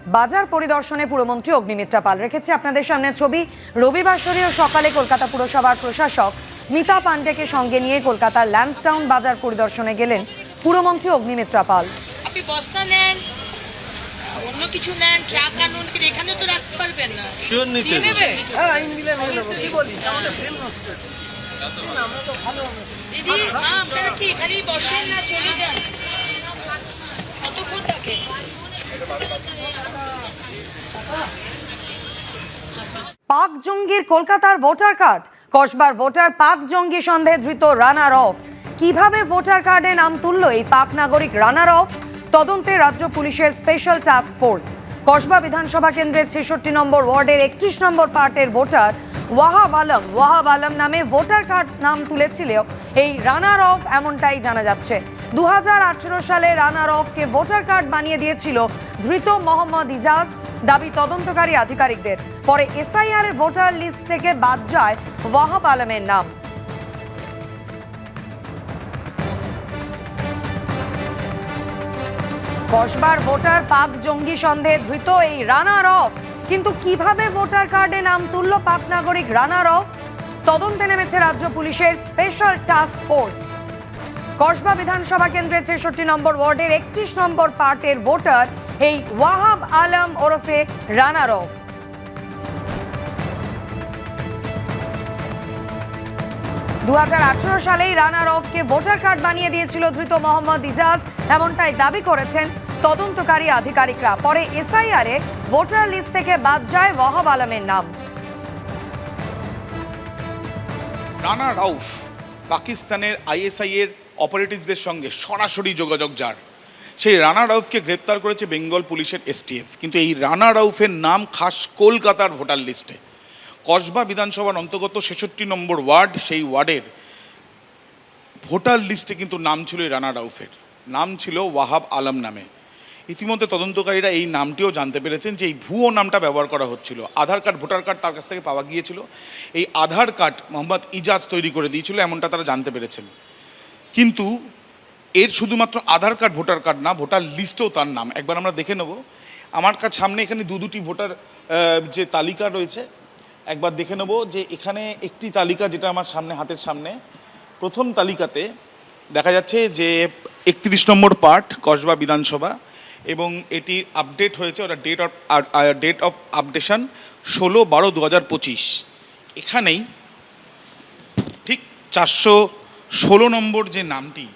বাজার পরিদর্শনে পুরমন্ত্রী অগ্নিমিত্রা পাল। রেখেছে আপনাদের সামনে ছবি। রবিবাসরীয় সকালে কলকাতা পুরসভার প্রশাসক স্মিতা পান্ডেকে সঙ্গে নিয়ে কলকাতার ল্যান্সডাউন বাজার পরিদর্শনে গেলেন পুরমন্ত্রী অগ্নিমিত্রা পাল। আপনি বস্তা নেন, অন্য কিছু নেন, ট্রাক আনুন, কিন্তু এখানে তো রাখতে পারবেন না। শিওর নিতে দিদি, আপনারা কি এখানেই বসেন না চলে যান? কতক্ষণ থাকে? পাক জঙ্গির কলকাতার ভোটার কার্ড। কসবার ভোটার পাক জঙ্গি সন্দেহে ধৃত রানার অফ। কিভাবে ভোটার কার্ডে নাম তুলল এই পাক নাগরিক রানার অফ? তদন্তে রাজ্য পুলিশের স্পেশাল টাস্ক ফোর্স। কসবা বিধানসভা কেন্দ্রের ৬৬ নম্বর ওয়ার্ডের ৩১ নম্বর পার্টের ভোটার ওয়াহাব আলম নামে ভোটার কার্ড নাম তুলেছিল এই রানার অফ, এমনটাই জানা যাচ্ছে। 2018 সালে রানার অফকে ভোটার কার্ড বানিয়ে দিয়েছিল ধৃত মোহাম্মদ ইজাজ। দাবি তদন্তকারী আধিকারিকদের। পরে এসআইআর এর ভোটার লিস্ট থেকে বাদ যায় ওয়াহাব আলমের নাম। কসবার ভোটার পাক জঙ্গি সন্দেহে ধৃত এই রানার অফ। কিন্তু কিভাবে ভোটার কার্ডে নাম তুলল পাক নাগরিক রানার অফ? তদন্তে নেমেছে রাজ্য পুলিশের স্পেশাল টাস্ক ফোর্স। কসবা বিধানসভা কেন্দ্রের ৬৬ নম্বর ওয়ার্ডের ৩১ নম্বর পার্টের ভোটার এই ওয়াহাব আলম ওরফে রানার অফ। 2018 সালেই রানার অফকে ভোটার কার্ড বানিয়ে দিয়েছিল ধৃত মোহাম্মদ ইজাজ, এমনটাই দাবি করেছেন তদন্তকারী আধিকারিকরা। পরে এসআইআর এ ভোটার লিস্ট থেকে বাদ যায় ওয়াহাব আলমের নাম। রানা রাউফ পাকিস্তানের আইএসআই এর অপারেটিভদের সঙ্গে সরাসরি যোগাযোগ যার, সেই রানা রাউফকে গ্রেপ্তার করেছে বেঙ্গল পুলিশের এসটিএফ। কিন্তু এই রানা রাউফের নাম খাস কলকাতার ভোটার লিস্টে। কসবা বিধানসভার অন্তর্গত ৬৬ নম্বর ওয়ার্ড, সেই ওয়ার্ডের ভোটার লিস্টে কিন্তু নাম ছিল রানা রাউফের, নাম ছিল ওয়াহাব আলম নামে। ইতিমধ্যে তদন্তকারীরা এই নামটিও জানতে পেরেছেন যে এই ভুয়ো নামটা ব্যবহার করা হচ্ছিল। আধার কার্ড, ভোটার কার্ড তার কাছ থেকে পাওয়া গিয়েছিল। এই আধার কার্ড মোহাম্মদ ইজাজ তৈরি করে দিয়েছিল, এমনটা তারা জানতে পেরেছেন। কিন্তু এর শুধুমাত্র আধার কার্ড, ভোটার কার্ড না, ভোটার লিস্টেও তার নাম। একবার আমরা দেখে নেব। আমার কাছে সামনে এখানে দুটি ভোটার যে তালিকা রয়েছে, একবার দেখে নেব যে এখানে একটি তালিকা যেটা আমার সামনে, হাতের সামনে প্রথম তালিকাতে দেখা যাচ্ছে যে ৩১ নম্বর পার্ট কসবা বিধানসভা, এবং এটি আপডেট হয়েছে, ওটা ডেট অফ আপডেশন 16/12/2025। এখানেই ঠিক 416 নম্বর যে নামটি,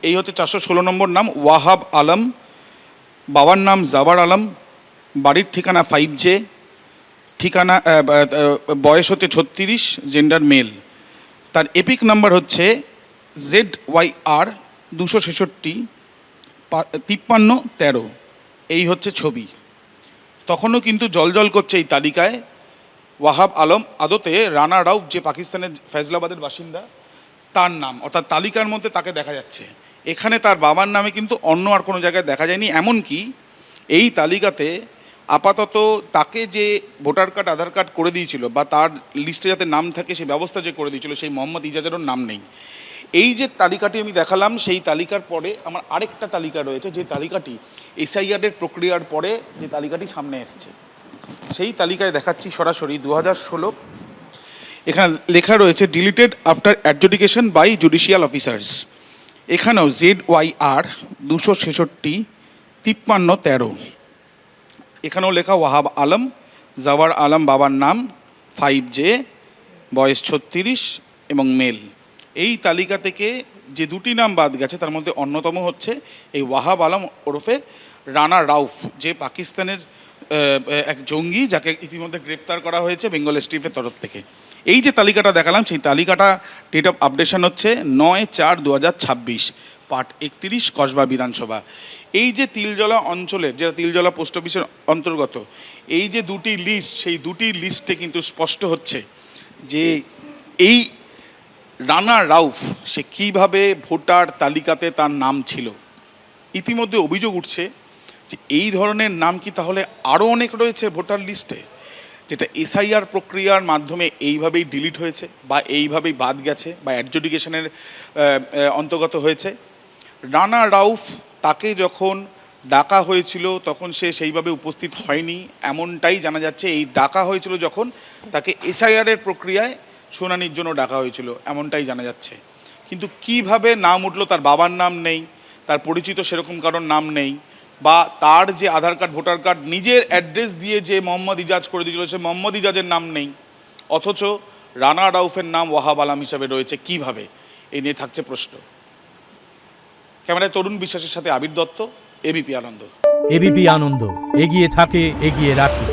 এই হচ্ছে 416 নম্বর নাম, ওয়াহাব আলম। বাবার নাম জাবার আলম, বাড়ির ঠিকানা 5J, ঠিকানা বয়স হচ্ছে 36, জেন্ডার মেল। তার এপিক নাম্বার হচ্ছে ZYR 266 5313। এই হচ্ছে ছবি। তখনও কিন্তু জলজল করছে এই তালিকায় ওয়াহাব আলম আদতে রানা রাউফ, যে পাকিস্তানের ফৈজলাবাদের বাসিন্দা, তার নাম, অর্থাৎ তালিকার মধ্যে তাকে দেখা যাচ্ছে। এখানে তার বাবার নামে কিন্তু অন্য আর কোনো জায়গায় দেখা যায়নি। এমনকি এই তালিকাতে আপাতত তাকে যে ভোটার কার্ড, আধার কার্ড করে দিয়েছিল, বা তার লিস্টে যাতে নাম থাকে সে ব্যবস্থা যে করে দিয়েছিল, সেই মোহাম্মদ ইজাজেরও নাম নেই। এই যে তালিকাটি আমি দেখালাম, সেই তালিকার পরে আমার আরেকটা তালিকা রয়েছে, যে তালিকাটি এসআইআর এর প্রক্রিয়ার পরে যে তালিকাটি সামনে এসছে, সেই তালিকায় দেখাচ্ছি সরাসরি 2016। এখানে লেখা রয়েছে deleted after adjudication by judicial officers. এখানেও ZYR 266 5313। এখানেও লেখা ওয়াহাব আলম, জাওয়ার আলম বাবার নাম, 5J, বয়স 36 এবং মেল। এই তালিকা থেকে যে দুটি নাম বাদ গেছে তার মধ্যে অন্যতম হচ্ছে এই ওয়াহাব আলম ওরফে রানা রাউফ, যে পাকিস্তানের এক জঙ্গি, যাকে ইতিমধ্যে গ্রেপ্তার করা হয়েছে বেঙ্গল এসটিএফের তরফ থেকে। এই যে তালিকাটা দেখালাম, সেই তালিকাটা ডেট অফ আপডেশন হচ্ছে 9/4/2026, পার্ট 31, কসবা বিধানসভা। এই যে তিলজলা অঞ্চলের, যেটা তিলজলা পোস্ট অফিসের অন্তর্গত, এই যে দুটি লিস্ট, সেই দুটি লিস্টে কিন্তু স্পষ্ট হচ্ছে যে এই রানা রাউফ সে কীভাবে ভোটার তালিকাতে তার নাম ছিল। ইতিমধ্যে অভিযোগ উঠছে যে এই ধরনের নাম কি তাহলে আরও অনেক রয়েছে ভোটার লিস্টে, যেটা এসআইআর প্রক্রিয়ার মাধ্যমে এইভাবেই ডিলিট হয়েছে, বা এইভাবেই বাদ গেছে, বা অ্যাডজুডিকেশনের অন্তর্গত হয়েছে। রানা রাউফ তাকে যখন ডাকা হয়েছিল তখন সে সেইভাবে উপস্থিত হয়নি এমনটাই জানা যাচ্ছে। এই ডাকা হয়েছিল যখন তাকে এসআইআরের প্রক্রিয়ায় শুনানির জন্য ডাকা হয়েছিল এমনটাই জানা যাচ্ছে। কিন্তু কিভাবে নাম উঠলো, তার বাবার নাম নেই, তার পরিচিত সেরকম কারোর নাম নেই, বা তার যে আধার কার্ড ভোটার কার্ড নিজের অ্যাড্রেস দিয়ে যে মোহাম্মদ ইজাজ করে দিয়েছিল সে মোহাম্মদ ইজাজের নাম নেই, অথচ রানা রাউফের নাম ওয়াহাব আলম হিসাবে রয়েছে কিভাবে, এই নিয়ে থাকছে প্রশ্ন। ক্যামেরায় তরুণ বিশ্বাসের সাথে আবির দত্ত, এবিপি আনন্দ। এবিপি আনন্দ, এগিয়ে থাকে, এগিয়ে রাখে।